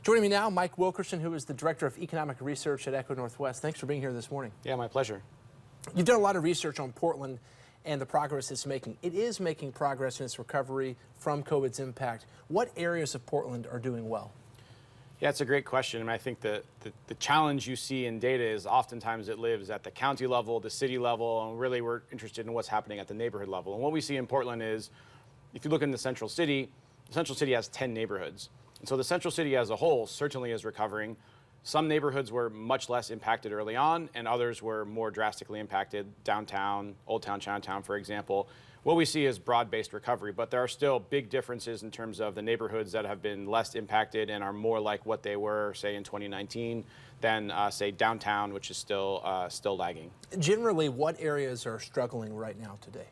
Joining me now, Mike Wilkerson, who is the Director of Economic Research at ECOnorthwest. Thanks for being here this morning. Yeah, my pleasure. You've done a lot of research on Portland and the progress it's making. It is making progress in its recovery from COVID's impact. What areas of Portland are doing well? Yeah, it's a great question. I mean, I think the challenge you see in data is oftentimes it lives at the county level, the city level, and really we're interested in what's happening at the neighborhood level. And what we see in Portland is, if you look in the central city has 10 neighborhoods. And so the central city as a whole certainly is recovering. Some neighborhoods were much less impacted early on, and others were more drastically impacted. Downtown, Old Town, Chinatown, for example. What we see is broad-based recovery, but there are still big differences in terms of the neighborhoods that have been less impacted and are more like what they were, say, in 2019 than, say, downtown, which is still lagging. Generally, what areas are struggling right now today?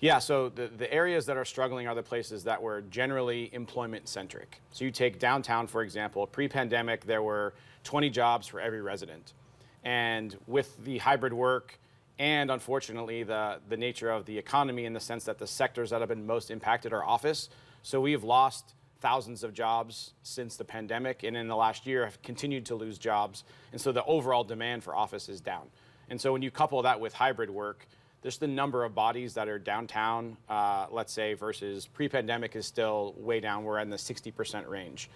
Yeah, so the areas that are struggling are the places that were generally employment-centric. So you take downtown, for example. Pre-pandemic, there were 20 jobs for every resident. And with the hybrid work and, unfortunately, the nature of the economy in the sense that the sectors that have been most impacted are office. So we have lost thousands of jobs since the pandemic, and in the last year have continued to lose jobs. And so the overall demand for office is down. And so when you couple that with hybrid work, just the number of bodies that are downtown, let's say, versus pre-pandemic is still way down. We're in the 60% range.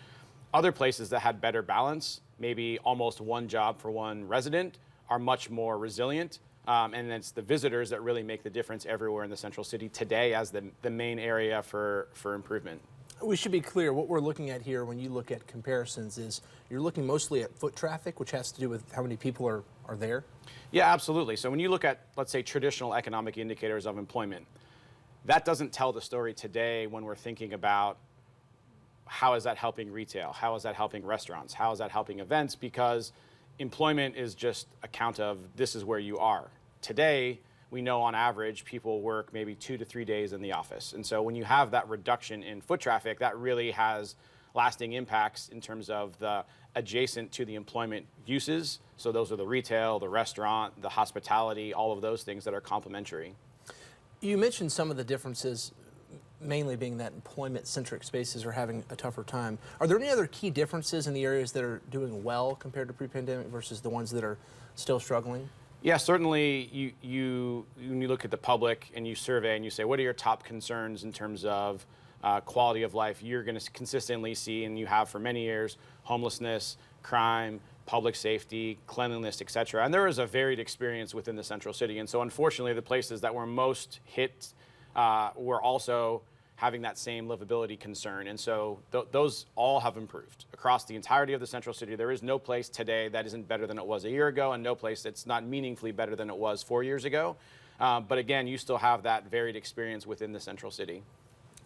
Other places that had better balance, maybe almost one job for one resident, are much more resilient. And it's the visitors that really make the difference everywhere in the central city today as the main area for improvement. We should be clear, what we're looking at here when you look at comparisons is you're looking mostly at foot traffic, which has to do with how many people are there? Yeah, absolutely. So when you look at, let's say, traditional economic indicators of employment, that doesn't tell the story today when we're thinking about how is that helping retail, how is that helping restaurants, how is that helping events, because employment is just a count of this is where you are. Today, we know on average people work maybe 2 to 3 days in the office. And so when you have that reduction in foot traffic, that really has lasting impacts in terms of the adjacent to the employment uses. So those are the retail, the restaurant, the hospitality, all of those things that are complementary. You mentioned some of the differences, mainly being that employment-centric spaces are having a tougher time. Are there any other key differences in the areas that are doing well compared to pre-pandemic versus the ones that are still struggling? Yeah, certainly when you look at the public and you survey and you say, what are your top concerns in terms of quality of life, you're going to consistently see, and you have for many years, homelessness, crime, public safety, cleanliness, et cetera. And there is a varied experience within the central city. And so unfortunately, the places that were most hit were also having that same livability concern. And so those all have improved across the entirety of the central city. There is no place today that isn't better than it was a year ago, and no place that's not meaningfully better than it was 4 years ago. But again, you still have that varied experience within the central city.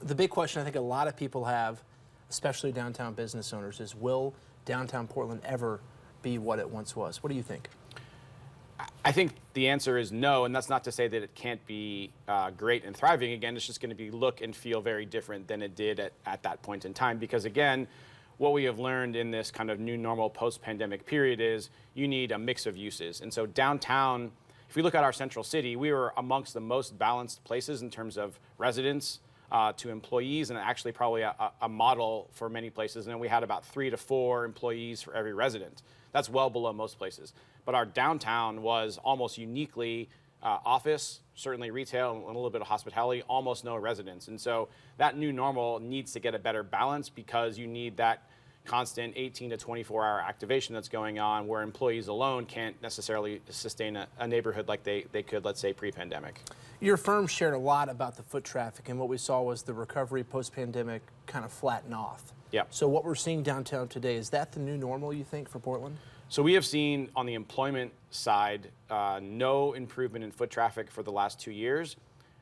The big question I think a lot of people have, especially downtown business owners, is will downtown Portland ever be what it once was? What do you think? I think the answer is no, and that's not to say that it can't be great and thriving again. It's just going to be look and feel very different than it did at that point in time. Because again, what we have learned in this kind of new normal post-pandemic period is you need a mix of uses. And so downtown, if we look at our central city, we were amongst the most balanced places in terms of residents to employees, and actually probably a model for many places. And we had about 3 to 4 employees for every resident. That's well below most places. But our downtown was almost uniquely office, certainly retail, and a little bit of hospitality, almost no residents. And so that new normal needs to get a better balance because you need that constant 18 to 24-hour activation that's going on where employees alone can't necessarily sustain a neighborhood like they could, let's say, pre-pandemic. Your firm shared a lot about the foot traffic, and what we saw was the recovery post-pandemic kind of flatten off. Yeah. So what we're seeing downtown today, is that the new normal, you think, for Portland? So we have seen on the employment side no improvement in foot traffic for the last 2 years.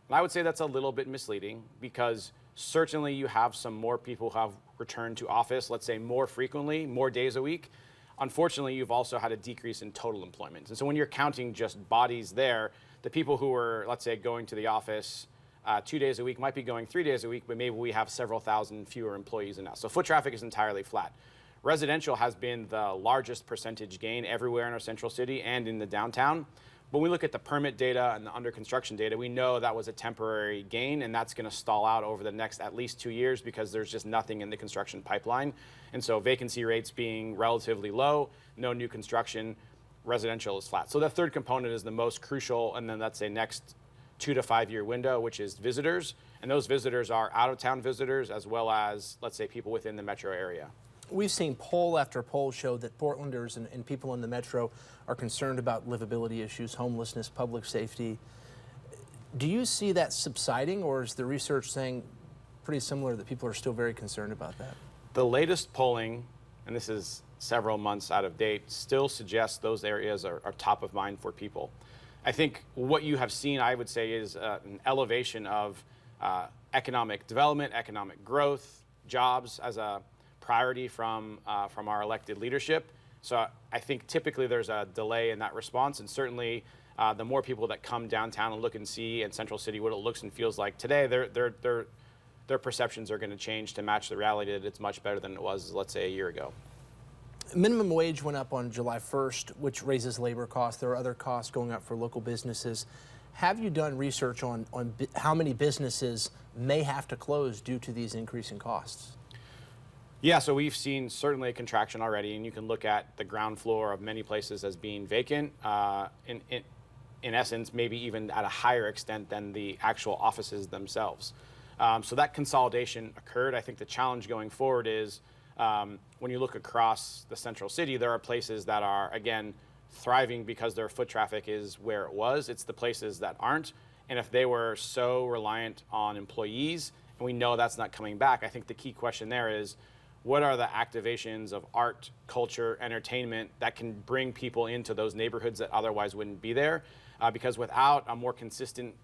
And I would say that's a little bit misleading because certainly you have some more people who have returned to office, let's say more frequently, more days a week. Unfortunately, you've also had a decrease in total employment. And so when you're counting just bodies there, the people who were, let's say, going to the office 2 days a week might be going 3 days a week, but maybe we have several thousand fewer employees now. So foot traffic is entirely flat. Residential has been the largest percentage gain everywhere in our central city and in the downtown. when we look at the permit data and the under construction data, we know that was a temporary gain, and that's going to stall out over the next at least 2 years because there's just nothing in the construction pipeline. And so vacancy rates being relatively low, no new construction, residential is flat. So the third component is the most crucial, and then that's a next 2 to 5 year window, which is visitors. And those visitors are out of town visitors as well as, let's say, people within the metro area. We've seen poll after poll show that Portlanders and people in the metro are concerned about livability issues, homelessness, public safety. Do you see that subsiding, or is the research saying pretty similar that people are still very concerned about that? The latest polling, and this is several months out of date, still suggests those areas are top of mind for people. I think what you have seen, I would say, is an elevation of economic development, economic growth, jobs as a priority from our elected leadership. So I think typically there's a delay in that response, and certainly the more people that come downtown and look and see in Central City what it looks and feels like today, their perceptions are going to change to match the reality that it's much better than it was, let's say, a year ago. Minimum wage went up on July 1st, which raises labor costs. There are other costs going up for local businesses. Have you done research on how many businesses may have to close due to these increasing costs? Yeah, so we've seen certainly a contraction already, and you can look at the ground floor of many places as being vacant. In essence, maybe even at a higher extent than the actual offices themselves. So that consolidation occurred. I think the challenge going forward is when you look across the Central City, there are places that are, again, thriving because their foot traffic is where it was. It's the places that aren't. And if they were so reliant on employees, and we know that's not coming back, I think the key question there is, what are the activations of art, culture, entertainment that can bring people into those neighborhoods that otherwise wouldn't be there? Because without a more consistent,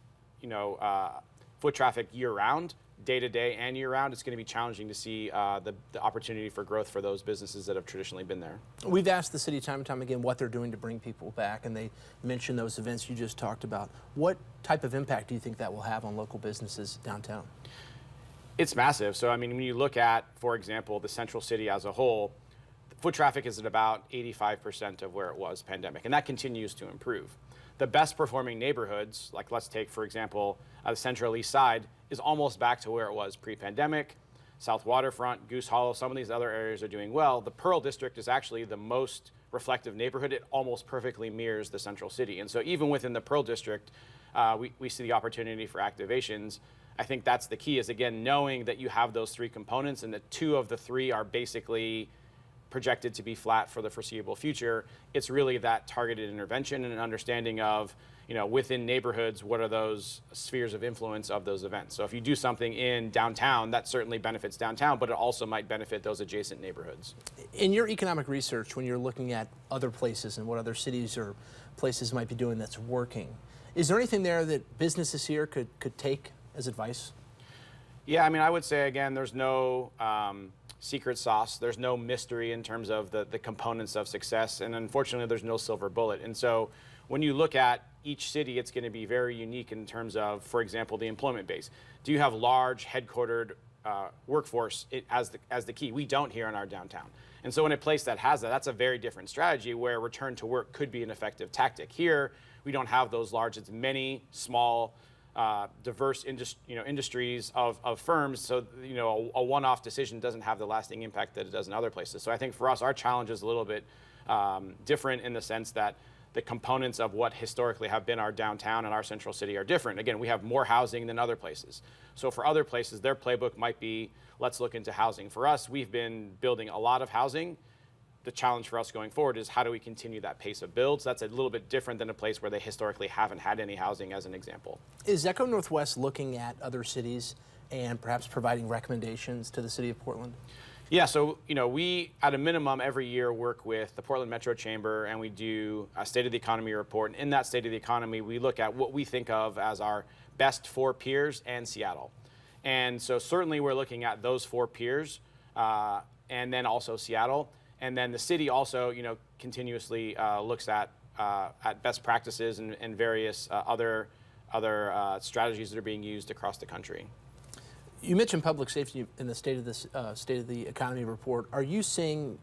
foot traffic year-round, day-to-day and year-round, it's going to be challenging to see the opportunity for growth for those businesses that have traditionally been there. We've asked the city time and time again what they're doing to bring people back, and they mentioned those events you just talked about. What type of impact do you think that will have on local businesses downtown? It's massive. So, I mean, when you look at, for example, the Central City as a whole, foot traffic is at about 85% of where it was pandemic, and that continues to improve. The best performing neighborhoods, like let's take, for example, the Central East Side, is almost back to where it was pre-pandemic. South Waterfront, Goose Hollow, some of these other areas are doing well. The Pearl District is actually the most reflective neighborhood. It almost perfectly mirrors the Central City. And so even within the Pearl District, we see the opportunity for activations. I think that's the key, is again, knowing that you have those three components and that 2 of the 3 are basically projected to be flat for the foreseeable future. It's really that targeted intervention and an understanding of, within neighborhoods, what are those spheres of influence of those events. So if you do something in downtown, that certainly benefits downtown, but it also might benefit those adjacent neighborhoods. In your economic research, when you're looking at other places and what other cities or places might be doing that's working, is there anything there that businesses here could take as advice? Yeah, I mean, I would say, again, there's no secret sauce. There's no mystery in terms of the components of success. And unfortunately, there's no silver bullet. And so when you look at each city, it's going to be very unique in terms of, for example, the employment base. Do you have large headquartered workforce as the key? We don't here in our downtown. And so in a place that has that, that's a very different strategy where return to work could be an effective tactic. Here, we don't have those large. It's many small, diverse industries of firms, so a one-off decision doesn't have the lasting impact that it does in other places. So I think for us, our challenge is a little bit different in the sense that the components of what historically have been our downtown and our Central City are different. Again, we have more housing than other places. So for other places, their playbook might be, let's look into housing. For us, we've been building a lot of housing. The challenge for us going forward is how do we continue that pace of builds? That's a little bit different than a place where they historically haven't had any housing, as an example. Is ECOnorthwest looking at other cities and perhaps providing recommendations to the city of Portland? Yeah, so we, at a minimum, every year work with the Portland Metro Chamber, and we do a State of the Economy report. And in that State of the Economy, we look at what we think of as our best 4 peers and Seattle. And so certainly we're looking at those 4 peers and then also Seattle. And then the city also, continuously looks at best practices and various other strategies that are being used across the country. You mentioned public safety in the State of the Economy report. Are you seeing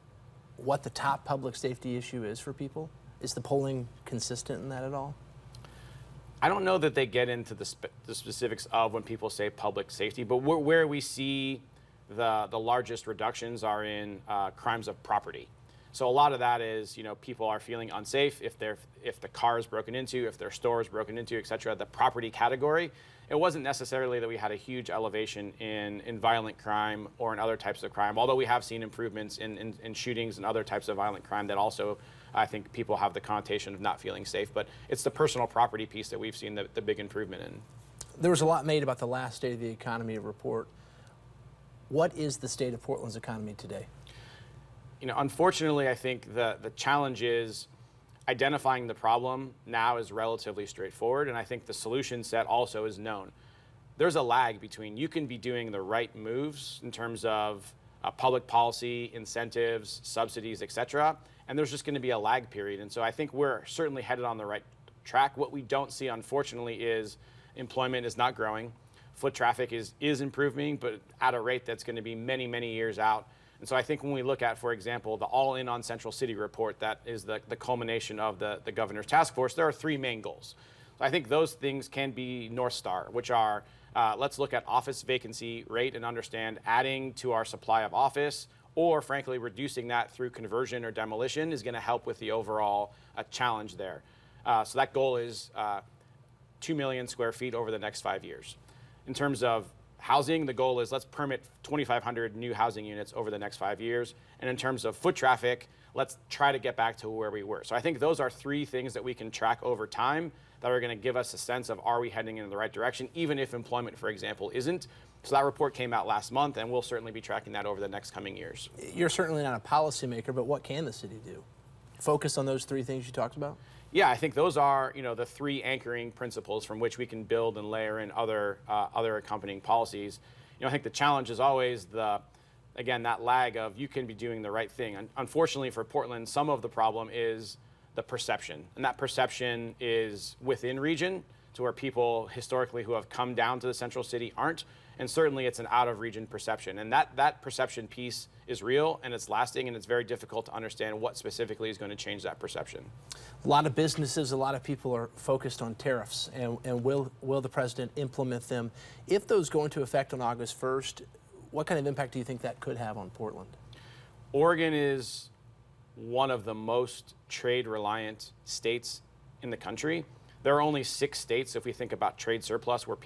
what the top public safety issue is for people? Is the polling consistent in that at all? I don't know that they get into the specifics of when people say public safety, but where we see the largest reductions are in crimes of property. So a lot of that is, people are feeling unsafe if the car is broken into, if their store is broken into, et cetera. The property category, it wasn't necessarily that we had a huge elevation in violent crime or in other types of crime, although we have seen improvements in shootings and other types of violent crime that also, I think, people have the connotation of not feeling safe. But it's the personal property piece that we've seen the big improvement in. There was a lot made about the last State of the Economy report. What is the state of Portland's economy today? Unfortunately, I think the challenge is identifying the problem now is relatively straightforward, and I think the solution set also is known. There's a lag between you can be doing the right moves in terms of public policy, incentives, subsidies, et cetera, and there's just going to be a lag period. And so I think we're certainly headed on the right track. What we don't see, unfortunately, is employment is not growing. Foot traffic is improving, but at a rate that's going to be many, many years out. And so I think when we look at, for example, the All In on Central City report, that is the culmination of the governor's task force, there are three main goals. So I think those things can be North Star, which are let's look at office vacancy rate and understand adding to our supply of office, or frankly, reducing that through conversion or demolition is going to help with the overall challenge there. So that goal is 2 million square feet over the next 5 years. In terms of housing, the goal is let's permit 2,500 new housing units over the next 5 years. And in terms of foot traffic, let's try to get back to where we were. So I think those are three things that we can track over time that are going to give us a sense of, are we heading in the right direction, even if employment, for example, isn't. So that report came out last month, and we'll certainly be tracking that over the next coming years. You're certainly not a policymaker, but what can the city do? Focus on those three things you talked about? Yeah, I think those are the three anchoring principles from which we can build and layer in other accompanying policies. I think the challenge is always that lag of you can be doing the right thing. Unfortunately for Portland, some of the problem is the perception, and that perception is within region to where people historically who have come down to the central city aren't. And certainly it's an out-of-region perception. And that perception piece is real, and it's lasting, and it's very difficult to understand what specifically is going to change that perception. A lot of businesses, a lot of people are focused on tariffs, and will the president implement them? If those go into effect on August 1st, what kind of impact do you think that could have on Portland? Oregon is one of the most trade-reliant states in the country. There are only 6 states, if we think about trade surplus, where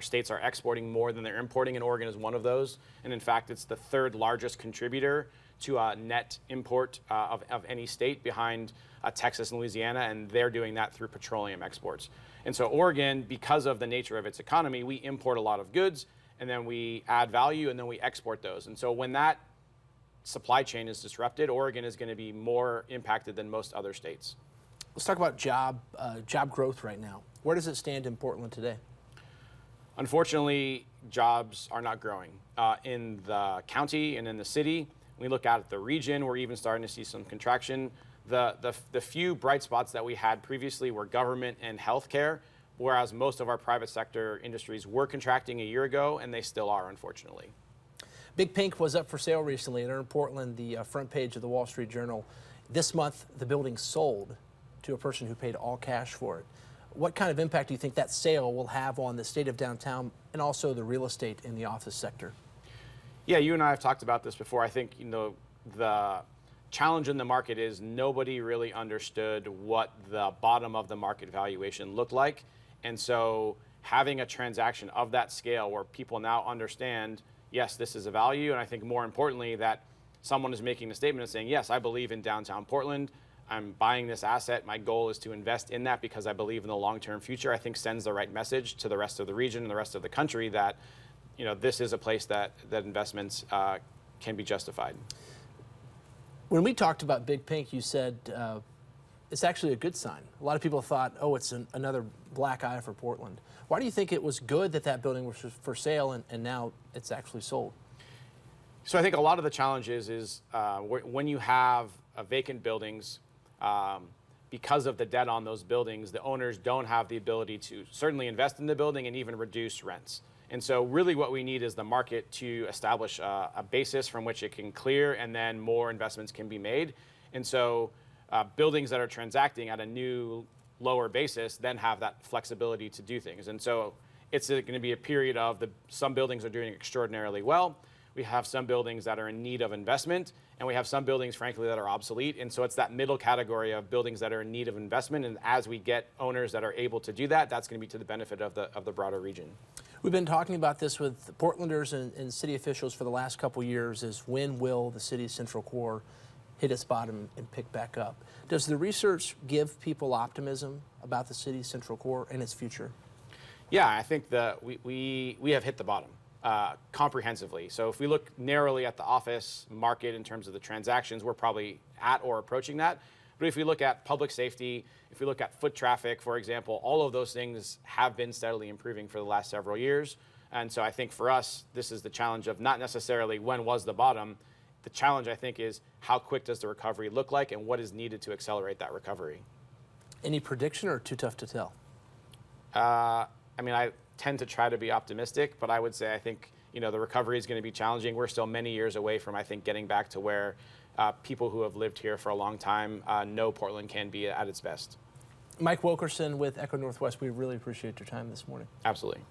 states are exporting more than they're importing, and Oregon is one of those. And in fact, it's the 3rd largest contributor to a net import of any state, behind Texas and Louisiana, and they're doing that through petroleum exports. And so Oregon, because of the nature of its economy, we import a lot of goods, and then we add value, and then we export those. And so when that supply chain is disrupted, Oregon is going to be more impacted than most other states. Let's talk about job growth right now. Where does it stand in Portland today? Unfortunately, jobs are not growing. In the county and in the city, when we look out at the region, we're even starting to see some contraction. The few bright spots that we had previously were government and healthcare, whereas most of our private sector industries were contracting a year ago, and they still are, unfortunately. Big Pink was up for sale recently. It earned Portland the front page of the Wall Street Journal. This month, the building sold to a person who paid all cash for it. What kind of impact do you think that sale will have on the state of downtown and also the real estate in the office sector? Yeah, you and I have talked about this before. I think the challenge in the market is nobody really understood what the bottom of the market valuation looked like. And so having a transaction of that scale where people now understand, yes, this is a value, and I think more importantly that someone is making a statement and saying, yes, I believe in downtown Portland. I'm buying this asset. My goal is to invest in that because I believe in the long-term future. I think sends the right message to the rest of the region and the rest of the country that, this is a place that investments can be justified. When we talked about Big Pink, you said it's actually a good sign. A lot of people thought, oh, it's another black eye for Portland. Why do you think it was good that building was for sale and now it's actually sold? So I think a lot of the challenges is when you have vacant buildings, because of the debt on those buildings, the owners don't have the ability to certainly invest in the building and even reduce rents. And so really what we need is the market to establish a basis from which it can clear, and then more investments can be made. And so buildings that are transacting at a new lower basis then have that flexibility to do things. And so it's going to be a period of some buildings are doing extraordinarily well. We have some buildings that are in need of investment, and we have some buildings, frankly, that are obsolete. And so it's that middle category of buildings that are in need of investment. And as we get owners that are able to do that, that's going to be to the benefit of the broader region. We've been talking about this with Portlanders and city officials for the last couple years, is when will the city's central core hit its bottom and pick back up? Does the research give people optimism about the city's central core and its future? Yeah, I think that we have hit the bottom comprehensively. So if we look narrowly at the office market in terms of the transactions, we're probably at or approaching that. But if we look at public safety, if we look at foot traffic, for example, all of those things have been steadily improving for the last several years. And so I think for us, this is the challenge of not necessarily when was the bottom. The challenge, I think, is how quick does the recovery look like and what is needed to accelerate that recovery. Any prediction or too tough to tell? I mean, I tend to try to be optimistic, but I would say I think, the recovery is going to be challenging. We're still many years away from, I think, getting back to where people who have lived here for a long time know Portland can be at its best. Mike Wilkerson with ECONorthwest, we really appreciate your time this morning. Absolutely.